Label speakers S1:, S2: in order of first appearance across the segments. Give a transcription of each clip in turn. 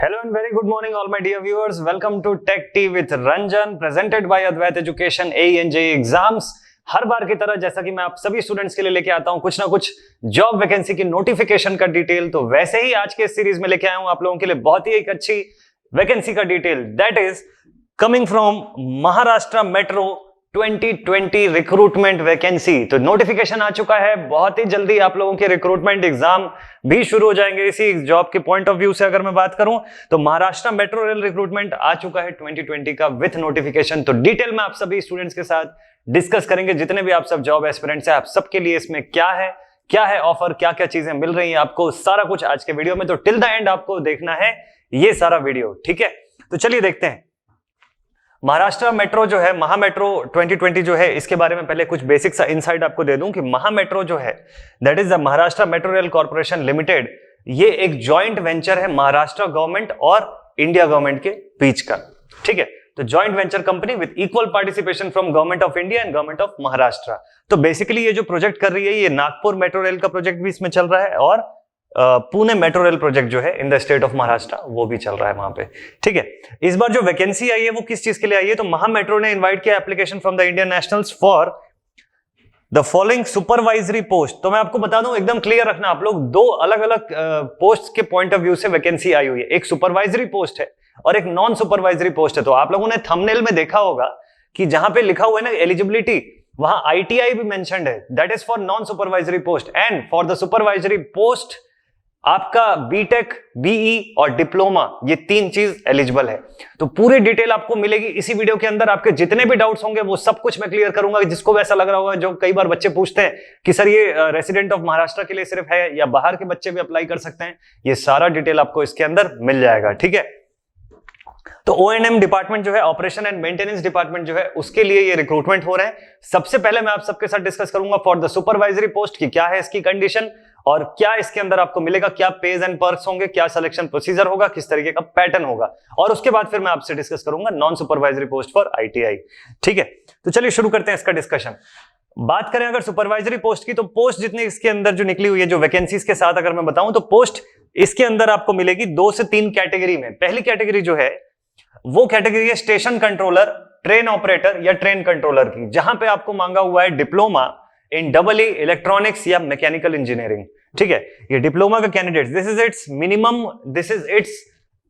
S1: Hello and very good morning, all my dear viewers. Welcome to Tech Tea with Ranjan, presented by Advait Education AE and JEE Exams. हर बार की तरह जैसा कि मैं आप सभी students के लिए लेके आता हूं कुछ ना कुछ जॉब वैकेंसी की नोटिफिकेशन का डिटेल, तो वैसे ही आज के इस सीरीज में लेके आया हूं आप लोगों के लिए बहुत ही एक अच्छी वैकेंसी का detail, that is coming from Maharashtra metro 2020 recruitment vacancy. तो नोटिफिकेशन आ चुका है, बहुत ही जल्दी आप लोगों के रिक्रूटमेंट एग्जाम भी शुरू हो जाएंगे। इसी जॉब के पॉइंट ऑफ व्यू से अगर मैं बात करूं तो महाराष्ट्र मेट्रो रेल रिक्रूटमेंट आ चुका है 2020 का विथ नोटिफिकेशन। तो डिटेल में आप सभी स्टूडेंट्स के साथ डिस्कस करेंगे, जितने भी आप सब जॉब एस्पिरेंट्स हैं, आप सबके लिए इसमें क्या है ऑफर, क्या क्या चीजें मिल रही हैं आपको, सारा कुछ आज के वीडियो में। तो टिल द एंड आपको देखना है ये सारा वीडियो, ठीक है। तो चलिए देखते हैं महाराष्ट्र मेट्रो जो है, महा मेट्रो 2020 जो है, इसके बारे में पहले कुछ बेसिक सा इनसाइट आपको दे दूं कि महा मेट्रो जो है that is the Maharashtra metro rail corporation limited. ये एक जॉइंट वेंचर है महाराष्ट्र गवर्नमेंट और इंडिया गवर्नमेंट के बीच का, ठीक है। तो joint venture company with equal participation from government of India and government of Maharashtra. तो बेसिकली ये जो प्रोजेक्ट कर रही है, ये नागपुर मेट्रो रेल का प्रोजेक्ट भी इसमें चल रहा है और पुणे मेट्रो रेल प्रोजेक्ट जो है in the state of Maharashtra वो भी चल रहा है वहां पे, ठीक है। इस बार जो वैकेंसी आई है वो किस चीज के लिए आई है, तो महा मेट्रो ने इनवाइट किया application from the Indian nationals for the following supervisory post. तो मैं आपको बता दूं, एकदम क्लियर रखना आप लोग, दो अलग अलग पोस्ट के पॉइंट ऑफ व्यू से वैकेंसी आई हुई है। एक सुपरवाइजरी पोस्ट है और एक नॉन सुपरवाइजरी पोस्ट है। तो आप लोगों ने थंबनेल में देखा होगा कि जहां पे लिखा हुआ है ना एलिजिबिलिटी, वहां आईटीआई भी मेंशन्ड है, that is for non supervisory post. And for the supervisory post आपका बीटेक, बीई और डिप्लोमा, ये तीन चीज एलिजिबल है। तो पूरी डिटेल आपको मिलेगी इसी वीडियो के अंदर। आपके जितने भी डाउट्स होंगे वो सब कुछ मैं क्लियर करूंगा। जिसको वैसा लग रहा होगा, जो कई बार बच्चे पूछते हैं कि सर ये रेसिडेंट ऑफ महाराष्ट्र के लिए सिर्फ है या बाहर के बच्चे भी अप्लाई कर सकते हैं, ये सारा डिटेल आपको इसके अंदर मिल जाएगा, ठीक है। तो ओएनएम डिपार्टमेंट जो है, ऑपरेशन एंड मेंटेनेंस डिपार्टमेंट जो है, उसके लिए ये रिक्रूटमेंट हो रहे हैं। सबसे पहले मैं आप सबके साथ डिस्कस करूंगा फॉर द सुपरवाइजरी पोस्ट की क्या है इसकी कंडीशन और क्या इसके अंदर आपको मिलेगा, क्या पेज एंड पर्क्स होंगे, क्या सिलेक्शन प्रोसीजर होगा, किस तरीके का पैटर्न होगा, और उसके बाद फिर मैं आपसे डिस्कस करूंगा non supervisory post for ITI, ठीक है। तो चलिए शुरू करते हैं इसका डिस्कशन। बात करें अगर सुपरवाइजरी पोस्ट की, तो पोस्ट जितनी इसके अंदर जो निकली हुई है, जो वैकेंसीज के साथ अगर मैं बताऊं, तो पोस्ट इसके अंदर आपको मिलेगी 2 से 3 कैटेगरी में। पहली कैटेगरी जो है वो कैटेगरी है स्टेशन कंट्रोलर, ट्रेन ऑपरेटर या ट्रेन कंट्रोलर की, जहां पे आपको मांगा हुआ है डिप्लोमा इन डबल इलेक्ट्रॉनिक्स या मैकेनिकल इंजीनियरिंग, ठीक है। ये डिप्लोमा का candidate, this is it's minimum, this is it's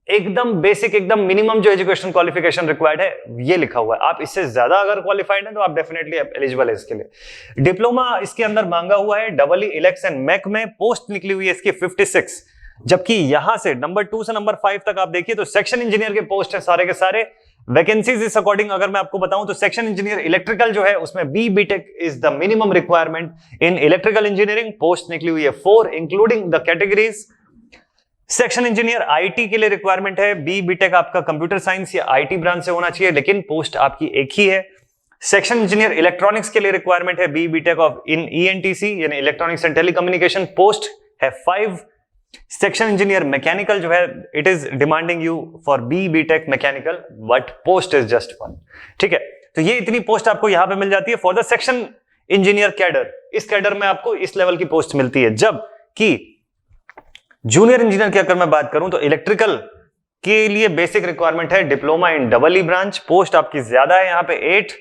S1: एकदम बेसिक, एकदम मिनिमम जो एजुकेशन क्वालिफिकेशन रिक्वायर्ड है ये लिखा हुआ है। आप इससे ज्यादा अगर क्वालिफाइड हैं तो आप डेफिनेटली एलिजिबल है इसके लिए। डिप्लोमा इसके अंदर मांगा हुआ है डबल इलेक्ट्स एंड मैक में। पोस्ट निकली हुई है इसकी 56, जबकि यहां से नंबर 2 से नंबर 5 तक आप देखिए तो सेक्शन इंजीनियर के पोस्ट है सारे के सारे। वैकेंसीज इस अकॉर्डिंग अगर मैं आपको बताऊं तो सेक्शन इंजीनियर इलेक्ट्रिकल जो है उसमें B BTech is the minimum requirement in electrical engineering. Post निकली हुई है 4 including the categories. Section engineer IT के लिए रिक्वायरमेंट है बी बीटेक आपका कंप्यूटर साइंस या आईटी ब्रांच से होना चाहिए, लेकिन पोस्ट आपकी एक ही है। सेक्शन इंजीनियर इलेक्ट्रॉनिक्स के लिए रिक्वायरमेंट है B BTech of in ENTC यानी इलेक्ट्रॉनिक्स एंड टेलीकम्युनिकेशन, पोस्ट है 5। सेक्शन इंजीनियर मैकेनिकल जो है it is demanding you for B BTech mechanical, but post is just 1, ठीक है। तो ये इतनी पोस्ट आपको यहां पे मिल जाती है for the section engineer cadre. इस कैडर में आपको इस लेवल की पोस्ट मिलती है। जबकि जूनियर इंजीनियर की अगर मैं बात करूं तो इलेक्ट्रिकल के लिए बेसिक रिक्वायरमेंट है diploma in double E branch, post आपकी ज्यादा है यहां पे 8।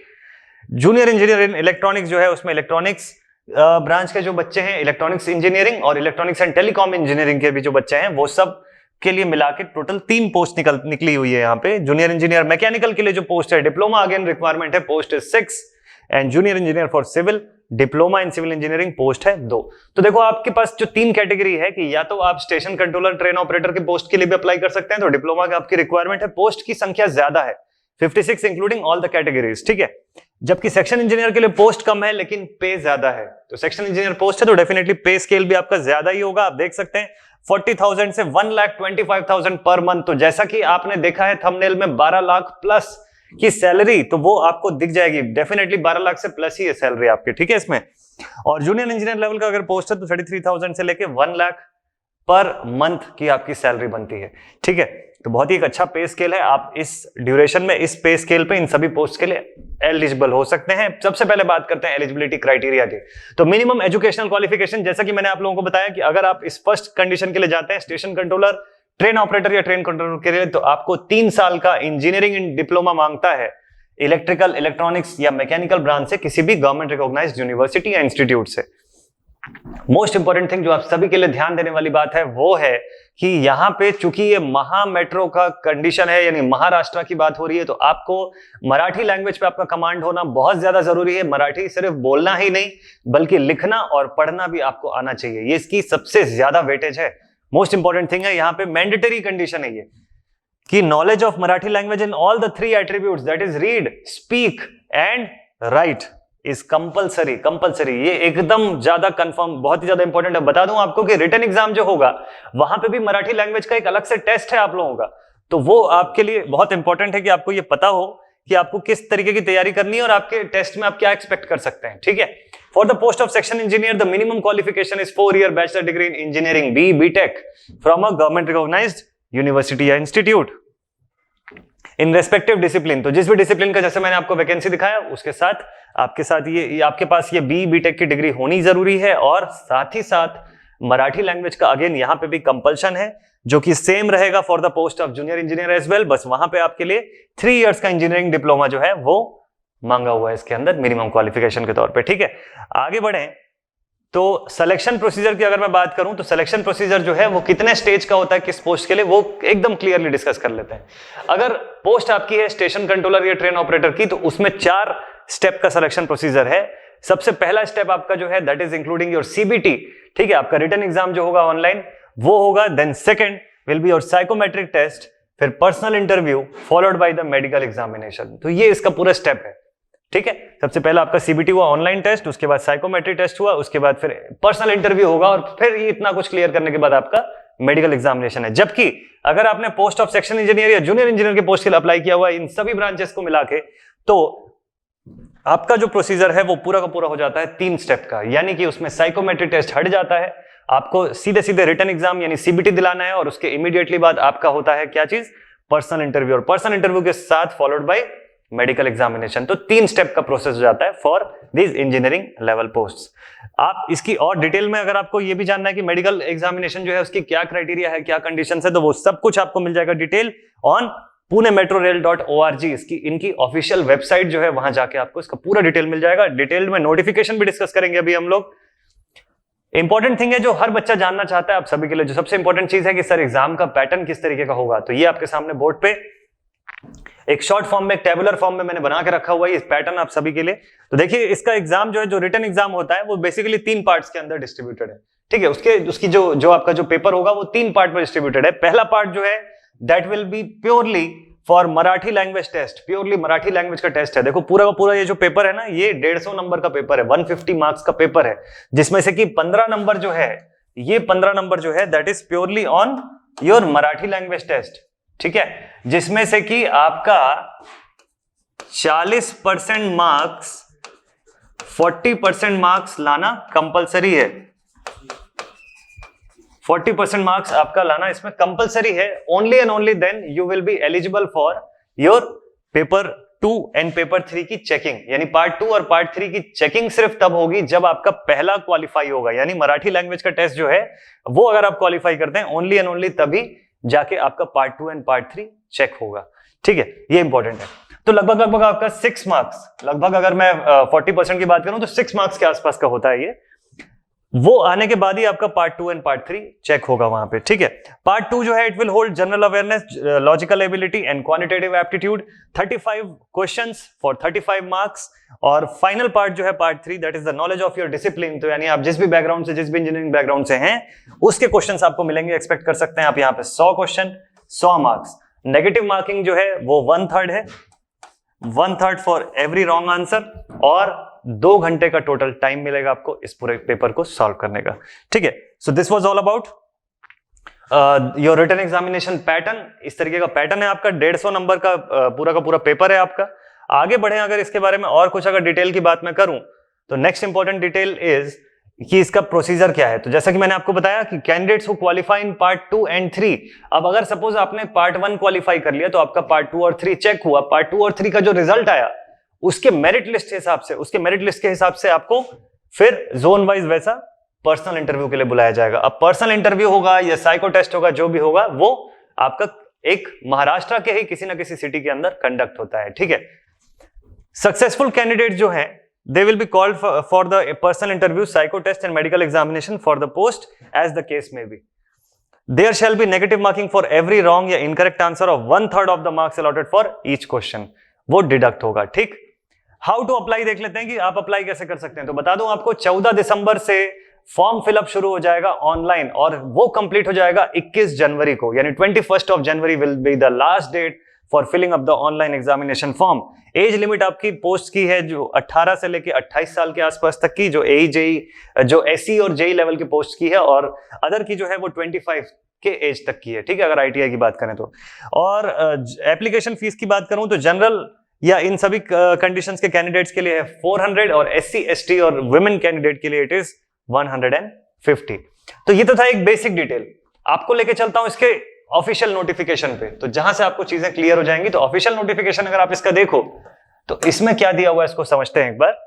S1: जूनियर इंजीनियर इन इलेक्ट्रॉनिक्स जो है उसमें इलेक्ट्रॉनिक्स ब्रांच के जो बच्चे हैं, इलेक्ट्रॉनिक्स इंजीनियरिंग और इलेक्ट्रॉनिक्स एंड टेलीकॉम इंजीनियरिंग के भी जो बच्चे हैं, वो सब के लिए मिला के टोटल 3 पोस्ट निकली हुई है यहाँ पे। जूनियर इंजीनियर मैकेनिकल के लिए जो पोस्ट है डिप्लोमा अगेन रिक्वायरमेंट है, post is 6 and junior engineer for civil diploma in civil engineering post है 2। तो देखो आपके पास जो 3 कैटेगरी है कि या तो आप स्टेशन कंट्रोलर ट्रेन ऑपरेटर के पोस्ट के लिए भी अप्लाई कर सकते हैं, तो डिप्लोमा की आपकी रिक्वायरमेंट है, पोस्ट की संख्या ज्यादा है 56 इंक्लूडिंग ऑल द कैटेगरीज, ठीक है। जबकि सेक्शन इंजीनियर के लिए पोस्ट कम है लेकिन पे ज्यादा है। तो सेक्शन इंजीनियर पोस्ट है तो डेफिनेटली पे स्केल भी आपका ज्यादा ही होगा। आप देख सकते हैं 40,000 से 1,25,000 पर मंथ। तो जैसा कि आपने देखा है थंबनेल में 12 लाख प्लस की सैलरी, तो वो आपको दिख जाएगी डेफिनेटली 12 लाख से प्लस ही है सैलरी आपकी, ठीक है इसमें। और जूनियर इंजीनियर लेवल का अगर पोस्ट है तो 33,000 से लेके 1 लाख पर मंथ की आपकी सैलरी बनती है, ठीक है। तो बहुत ही एक अच्छा पे स्केल है। आप इस ड्यूरेशन में इस पे स्केल पे इन सभी पोस्ट के लिए एलिजिबल हो सकते हैं। सबसे पहले बात करते हैं एलिजिबिलिटी क्राइटेरिया की। तो मिनिमम एजुकेशनल क्वालिफिकेशन, जैसा कि मैंने आप लोगों को बताया कि अगर आप इस फर्स्ट कंडीशन के लिए जाते हैं स्टेशन कंट्रोलर ट्रेन ऑपरेटर या ट्रेन कंट्रोलर के लिए तो आपको 3 साल का इंजीनियरिंग डिप्लोमा मांगता है इलेक्ट्रिकल, इलेक्ट्रॉनिक्स या मैकेनिकल ब्रांच से, किसी भी गवर्नमेंट रिकॉग्नाइज्ड यूनिवर्सिटी या इंस्टीट्यूट से। मोस्ट इंपॉर्टेंट थिंग जो आप सभी के लिए ध्यान देने वाली बात है वो है कि यहां पे चूंकि ये महा मेट्रो का कंडीशन है, यानी महाराष्ट्र की बात हो रही है, तो आपको मराठी लैंग्वेज पे आपका कमांड होना बहुत ज्यादा जरूरी है। मराठी सिर्फ बोलना ही नहीं बल्कि लिखना और पढ़ना भी आपको आना चाहिए, ये इसकी सबसे ज्यादा वेटेज है। मोस्ट इंपॉर्टेंट थिंग है यहाँ पे, मैंडेटरी कंडीशन है ये कि knowledge of Marathi language in all the 3 attributes, that is read, speak and right, is compulsory. Compulsory ये एकदम ज्यादा कंफर्म, बहुत ही ज्यादा इंपॉर्टेंट है। बता दूं आपको कि रिटन एग्जाम जो होगा वहां पे भी मराठी लैंग्वेज का एक अलग से टेस्ट है आप लोगों का, तो वो आपके लिए बहुत इंपॉर्टेंट है कि आपको ये पता हो कि आपको किस तरीके की तैयारी करनी है और आपके टेस्ट में आप क्या एक्सपेक्ट कर सकते हैं, ठीक है। For the post of section engineer the minimum qualification is 4 year bachelor degree in engineering B BTech from a government recognised university या इंस्टीट्यूट इन रेस्पेक्टिव डिसिप्लिन। तो जिस भी डिसिप्लिन का जैसे मैंने आपको वैकेंसी दिखाया उसके साथ आपके साथ ये आपके पास ये बी बीटेक की डिग्री होनी जरूरी है, और साथ ही साथ मराठी लैंग्वेज का अगेन यहां पे भी कंपल्शन है जो कि सेम रहेगा for the post of junior engineer as well, बस वहां पे आपके लिए 3 इयर्स का इंजीनियरिंग डिप्लोमा जो है वो मांगा हुआ है इसके अंदर मिनिमम क्वालिफिकेशन के तौर पे, ठीक है। आगे बढ़े तो सिलेक्शन प्रोसीजर की अगर मैं बात करूं तो सिलेक्शन प्रोसीजर जो है वो कितने स्टेज का होता है किस पोस्ट के लिए, वो एकदम क्लियरली डिस्कस कर लेते हैं। अगर पोस्ट आपकी है स्टेशन कंट्रोलर या ट्रेन ऑपरेटर की, तो उसमें 4 स्टेप का सिलेक्शन प्रोसीजर है। सबसे पहला स्टेप आपका जो है that is including your CBT, ठीक है, आपका रिटन एग्जाम जो होगा ऑनलाइन वो होगा। Then second will be your psychometric test, फिर personal interview followed by the medical examination. तो ये इसका पूरा स्टेप है, ठीक है। सबसे पहला आपका सीबीटी हुआ ऑनलाइन टेस्ट, उसके बाद साइकोमेट्रिक टेस्ट हुआ, उसके बाद फिर पर्सनल इंटरव्यू होगा, और फिर ये इतना कुछ क्लियर करने के बाद आपका मेडिकल एग्जामिनेशन है। जबकि अगर आपने पोस्ट ऑफ सेक्शन इंजीनियर या जूनियर इंजीनियर के पोस्ट के लिए अप्लाई किया हुआ इन सभी ब्रांचेस को मिला के, तो आपका जो प्रोसीजर है वो पूरा का पूरा हो जाता है 3 स्टेप का, यानी कि उसमें साइकोमेट्रिक टेस्ट हट जाता है, आपको सीधे सीधे रिटन एग्जाम यानी सीबीटी दिलाना है, और उसके इमीडिएटली बाद आपका होता है क्या चीज, पर्सनल इंटरव्यू, और पर्सनल इंटरव्यू के साथ फॉलोड बाय मेडिकल एग्जामिनेशन। तो 3 स्टेप का प्रोसेस हो जाता है for this engineering level posts. आप इसकी और डिटेल में अगर आपको ये भी जानना है कि मेडिकल एग्जामिनेशन जो है उसकी क्या क्राइटेरिया है, क्या कंडीशंस है, तो वो सब कुछ आपको मिल जाएगा डिटेल ऑन punemetrorail.org, इसकी इनकी ऑफिशियल वेबसाइट जो है, वहां जाके आपको इसका पूरा डिटेल मिल जाएगा। डिटेल में नोटिफिकेशन भी डिस्कस करेंगे अभी हम लोग। इंपॉर्टेंट थिंग है जो हर बच्चा जानना चाहता है आप सभी के लिए, जो सबसे इंपॉर्टेंट चीज है कि सर एग्जाम का पैटर्न किस तरीके का होगा, तो ये आपके सामने बोर्ड पे एक शॉर्ट फॉर्म में, एक टेबुलर फॉर्म में मैंने बना के रखा हुआ है इस पैटर्न आप सभी के लिए। तो देखिए इसका एग्जाम जो है, जो रिटन एग्जाम होता है वो बेसिकली 3 पार्ट्स के अंदर डिस्ट्रीब्यूटेड है, ठीक है। उसकी जो आपका जो पेपर होगा वो 3 पार्ट में डिस्ट्रीब्यूटेड है। पहला पार्ट जो है that will be purely for Marathi language test, purely Marathi language का टेस्ट है। देखो पूरा का पूरा ये जो पेपर है ना, ये 150 नंबर का पेपर है, 150 मार्क्स का पेपर है, जिसमें से कि 15 नंबर जो है, ये 15 नंबर जो है that is purely on your Marathi language test, ठीक है, जिसमें से कि आपका 40% मार्क्स, 40% मार्क्स लाना कंपलसरी है। 40% मार्क्स आपका लाना इसमें कंपलसरी है। Only and only then you will be eligible for your paper 2 and paper 3 की चेकिंग, यानी पार्ट 2 और पार्ट 3 की चेकिंग सिर्फ तब होगी जब आपका पहला क्वालिफाई होगा, यानी मराठी लैंग्वेज का टेस्ट जो है वो अगर आप क्वालिफाई करते हैं ओनली एंड ओनली तभी जाके आपका पार्ट 2 एंड पार्ट 3 चेक होगा, ठीक है, ये इंपॉर्टेंट है। तो लगभग आपका 6 मार्क्स, लगभग अगर मैं 40% की बात करूं तो 6 मार्क्स के आसपास का होता है ये। वो आने के बाद ही आपका पार्ट 2 एंड पार्ट 3 चेक होगा वहां पे, ठीक है। पार्ट 2 जो है it will hold general awareness, logical ability and quantitative aptitude, 35 questions for 35 marks, और फाइनल पार्ट जो है part 3 that is the knowledge of your discipline. तो यानी आप जिस भी बैकग्राउंड से, जिस भी इंजीनियरिंग बैकग्राउंड से हैं उसके क्वेश्चंस आपको मिलेंगे, एक्सपेक्ट कर सकते हैं आप यहाँ पे 100 क्वेश्चन 100 मार्क्स। नेगेटिव मार्किंग जो है वो 1/3 है, 1/3 फॉर एवरी रॉन्ग आंसर, और 2 घंटे का टोटल टाइम मिलेगा आपको इस पूरे पेपर को सॉल्व करने का, ठीक है। So this was all about your written examination pattern. इस तरीके का पैटर्न है आपका, 150 नंबर का पूरा पेपर है आपका। आगे बढ़े अगर इसके बारे में और कुछ अगर डिटेल की बात मैं करूं तो नेक्स्ट इंपॉर्टेंट डिटेल इज कि इसका प्रोसीजर क्या है। तो जैसा कि मैंने आपको बताया कि candidates who qualify in part 2 and 3, अब अगर सपोज आपने पार्ट 1 क्वालिफाई कर लिया तो आपका पार्ट 2 और 3 चेक हुआ, पार्ट 2 और 3 का जो रिजल्ट आया उसके मेरिट लिस्ट के हिसाब से, आपको फिर जोन वाइज वैसा पर्सनल इंटरव्यू के लिए बुलाया जाएगा। अब पर्सनल इंटरव्यू होगा या साइको टेस्ट होगा, जो भी होगा वो आपका एक महाराष्ट्र के ही किसी ना किसी सिटी के अंदर कंडक्ट होता है, ठीक है। सक्सेसफुल कैंडिडेट जो है they will be called for the personal interview, psycho test and medical examination for the post as the case may be. There shall be negative marking for every wrong या incorrect answer of 1/3 of the marks allotted for each question. वो deduct होगा, ठीक। How to apply देख लेते हैं कि आप apply कैसे कर सकते हैं। तो बता दूं आपको 14 दिसंबर से फॉर्म फिलअप शुरू हो जाएगा ऑनलाइन और वो कंप्लीट हो जाएगा 21 जनवरी को, यानी 21 of January will be the last date for filling up the online examination form. Age limit आपकी पोस्ट की है जो 18 से लेके 28 साल के आसपास तक की, जो एई जेई जो एससी और जेई लेवल की पोस्ट की है, और अदर की जो है वो 25 के एज तक की है, ठीक है, अगर आईटीआई की बात करें तो। और एप्लीकेशन फीस की बात करूं तो जनरल या इन सभी कंडीशंस के कैंडिडेट्स के लिए है 400 और एससी एसटी और वुमेन कैंडिडेट के लिए इट इज 150। तो ये तो था एक बेसिक डिटेल। आपको लेके चलता हूं इसके ऑफिशियल नोटिफिकेशन पे, तो जहां से आपको चीजें क्लियर हो जाएंगी। तो ऑफिशियल नोटिफिकेशन अगर आप इसका देखो तो इसमें क्या दिया हुआ है इसको समझते हैं एक बार।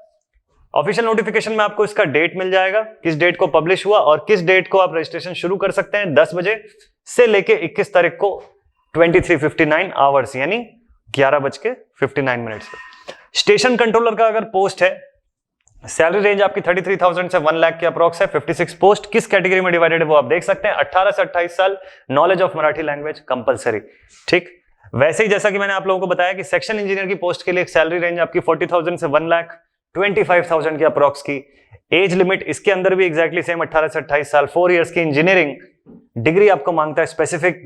S1: ऑफिशियल नोटिफिकेशन में आपको इसका डेट मिल जाएगा, किस डेट को पब्लिश हुआ और किस डेट को आप रजिस्ट्रेशन शुरू कर सकते हैं। 10 बजे से लेके 21 तारीख को 23:59 आवर्स यानी 11:59 पे। स्टेशन कंट्रोलर का अगर पोस्ट है, सैलरी रेंज आपकी 33,000 से 1 लाख के अप्रॉक्स है। 56 पोस्ट किस कैटेगरी में डिवाइडेड है वो आप देख सकते हैं। 18 से 28 साल, knowledge of Marathi language compulsory, ठीक। वैसे ही जैसा कि मैंने आप लोगों को बताया कि सेक्शन इंजीनियर की पोस्ट के लिए सैलरी रेंज आपकी 40,000 से 1,25,000 के अप्रॉक्स की। एज लिमिट इसके अंदर भी एग्जैक्टली सेम 18 से 28 साल। 4 इयर्स की इंजीनियरिंग डिग्री आपको मांगता है, स्पेसिफिक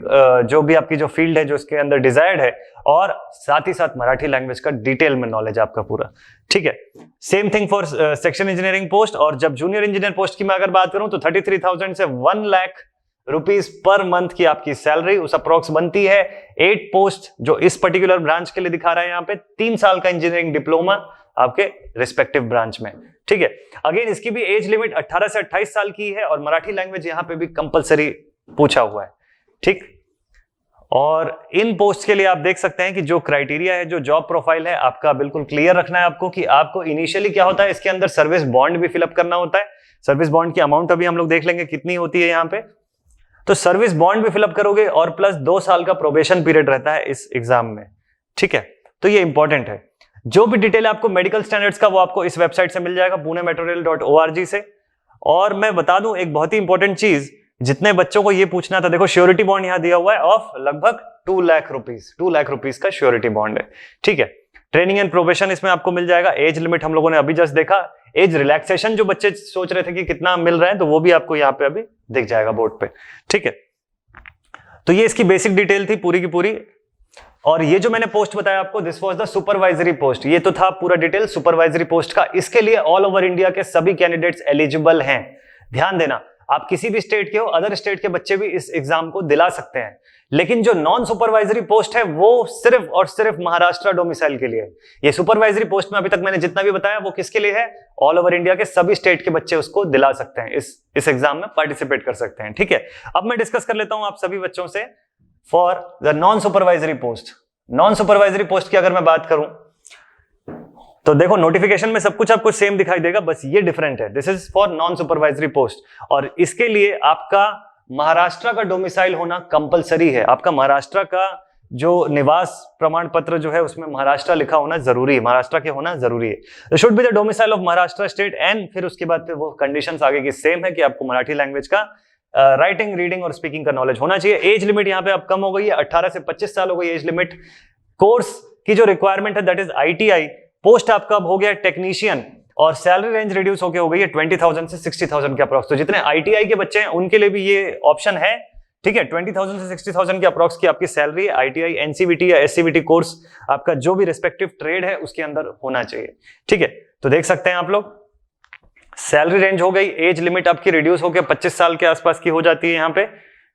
S1: जो भी आपकी जो फील्ड है जो इसके अंदर डिजायर्ड है, और साथ ही साथ मराठी लैंग्वेज का डिटेल में नॉलेज आपका पूरा, ठीक है। Same thing for section engineering post. और जब जूनियर इंजीनियर पोस्ट की मैं अगर बात करूं तो 33,000 से 1 लाख रुपीस पर मंथ की आपकी सैलरी उस अप्रोक्स बनती है। 8 पोस्ट जो इस पर्टिकुलर ब्रांच के लिए दिखा रहा है यहाँ पे, 3 साल का इंजीनियरिंग डिप्लोमा आपके रिस्पेक्टिव ब्रांच में, ठीक है। अगेन इसकी भी एज लिमिट 18 से 28 साल की है और मराठी लैंग्वेज यहाँ पे भी कंपलसरी पूछा हुआ है, ठीक। और इन पोस्ट के लिए आप देख सकते हैं कि जो क्राइटेरिया है, जो जॉब प्रोफाइल है आपका बिल्कुल क्लियर रखना है आपको कि आपको इनिशियली क्या होता है, इसके अंदर सर्विस बॉन्ड भी फिलअप करना होता है। सर्विस बॉन्ड की अमाउंट अभी हम लोग देख लेंगे कितनी होती है यहाँ पे। तो सर्विस बॉन्ड भी फिलअप करोगे और प्लस 2 साल का प्रोबेशन पीरियड रहता है इस एग्जाम में, ठीक है। तो ये इंपॉर्टेंट है। जो भी डिटेल है आपको मेडिकल स्टैंडर्ड्स का वो आपको इस वेबसाइट से मिल जाएगा, punemetrorail.org से। और मैं बता दूं एक बहुत ही इंपॉर्टेंट चीज, जितने बच्चों को ये पूछना था, देखो श्योरिटी बॉन्ड यहां दिया हुआ है ऑफ लगभग 2 लाख रुपीस का श्योरिटी बॉन्ड है, ठीक है। ट्रेनिंग एंड प्रोबेशन इसमें आपको मिल जाएगा। एज लिमिट हम लोगों ने अभी जस्ट देखा। एज रिलैक्सेशन जो बच्चे सोच रहे थे कि कितना मिल रहा है, तो वो भी आपको यहाँ पे अभी दिख जाएगा बोर्ड पे, ठीक है। तो ये इसकी बेसिक डिटेल थी पूरी की पूरी। और ये जो मैंने पोस्ट बताया आपको, this was the supervisory post. ये तो था पूरा डिटेल सुपरवाइजरी पोस्ट का। इसके लिए ऑल ओवर इंडिया के सभी कैंडिडेट्स एलिजिबल हैं। ध्यान देना, आप किसी भी स्टेट के हो, अदर स्टेट के बच्चे भी इस एग्जाम को दिला सकते हैं। लेकिन जो नॉन सुपरवाइजरी पोस्ट है वो सिर्फ और सिर्फ महाराष्ट्र डोमिसाइल के लिए है। ये सुपरवाइजरी पोस्ट में अभी तक मैंने जितना भी बताया वो किसके लिए है, ऑल ओवर इंडिया के सभी स्टेट के बच्चे उसको दिला सकते हैं, इस एग्जाम में पार्टिसिपेट कर सकते हैं, ठीक है। अब मैं डिस्कस कर लेता हूं आप सभी बच्चों से for the non supervisory post. Non supervisory post की अगर मैं बात करूं तो देखो नोटिफिकेशन में सब कुछ आपको सेम दिखाई देगा, बस ये डिफरेंट है। This is for non supervisory post और इसके लिए आपका महाराष्ट्र का डोमिसाइल होना कंपलसरी है। आपका महाराष्ट्र का जो निवास प्रमाण पत्र जो है उसमें महाराष्ट्र लिखा होना जरूरी है, महाराष्ट्र के होना जरूरी है। Should be the domicile of Maharashtra state and फिर उसके बाद वो कंडीशंस आगे की सेम है कि आपको मराठी लैंग्वेज का राइटिंग, रीडिंग और स्पीकिंग का नॉलेज होना चाहिए। एज लिमिट यहाँ पे अब कम हो गई है, 18 से 25 साल हो गई एज लिमिट। कोर्स की जो रिक्वायरमेंट है दैट इज ITI। पोस्ट आपका अब हो गया टेक्नीशियन और सैलरी रेंज रिड्यूस होके हो गई है 20,000 से 60,000 के अप्रॉक्स। तो जितने ITI के बच्चे हैं उनके लिए भी ये ऑप्शन है, ठीक है। 20,000 से 60,000 के अप्रॉक्स की आपकी सैलरी ITI, NCVT या SCVT कोर्स आपका जो भी रिस्पेक्टिव ट्रेड है उसके अंदर होना चाहिए, ठीक है। तो देख सकते हैं आप लोग सैलरी रेंज हो गई, एज लिमिट आपकी रिड्यूस होकर 25 साल के आसपास की हो जाती है यहाँ पे,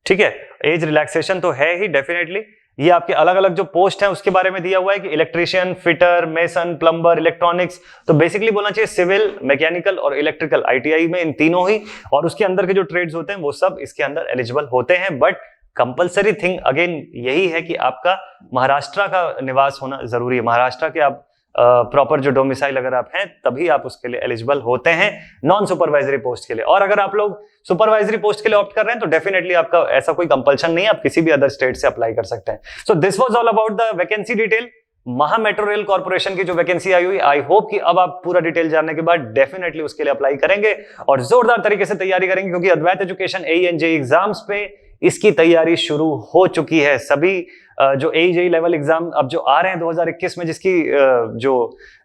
S1: ठीक है। एज रिलैक्सेशन तो है ही डेफिनेटली। ये आपके अलग अलग जो पोस्ट है उसके बारे में दिया हुआ है कि electrician, fitter, mason, plumber, electronics, तो बेसिकली बोलना चाहिए सिविल, मैकेनिकल और इलेक्ट्रिकल, ITI में इन तीनों ही। और उसके अंदर के जो ट्रेड्स होते हैं वो सब इसके अंदर एलिजिबल होते हैं। बट कंपलसरी थिंग अगेन यही है कि आपका महाराष्ट्र का निवास होना जरूरी है। महाराष्ट्र के आप प्रॉपर जो डोमिसाइल अगर आप हैं तभी आप उसके लिए एलिजिबल होते हैं नॉन सुपरवाइजरी पोस्ट के लिए। और अगर आप लोग सुपरवाइजरी पोस्ट के लिए ऑप्ट कर रहे हैं तो डेफिनेटली आपका ऐसा कोई कंपल्शन नहीं है, आप किसी भी अदर स्टेट से अप्लाई कर सकते हैं। सो this was all about the vacancy detail. महा मेट्रो रेल कॉर्पोरेशन की जो वैकेंसी आई हुई, आई होप कि अब आप पूरा डिटेल जानने के बाद डेफिनेटली उसके लिए अप्लाई करेंगे और जोरदार तरीके से तैयारी करेंगे, क्योंकि अद्वैत एजुकेशन AE&JEE एग्जाम्स पे इसकी तैयारी शुरू हो चुकी है। सभी जो AE&JEE लेवल एग्जाम अब जो आ रहे हैं 2021 में, जिसकी जो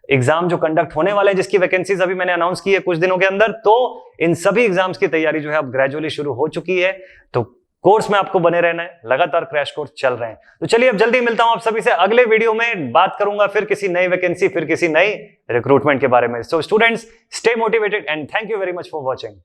S1: एग्जाम जो कंडक्ट होने वाले हैं, जिसकी वैकेंसीज अभी मैंने अनाउंस की है कुछ दिनों के अंदर, तो इन सभी एग्जाम्स की तैयारी जो है अब ग्रेजुअली शुरू हो चुकी है। तो कोर्स में आपको बने रहना है, लगातार क्रैश कोर्स चल रहे हैं। तो चलिए अब जल्दी मिलता हूं आप सभी से अगले वीडियो में, बात करूंगा फिर किसी नई वैकेंसी, फिर किसी नई रिक्रूटमेंट के बारे में। So students, stay motivated and thank you very much for watching.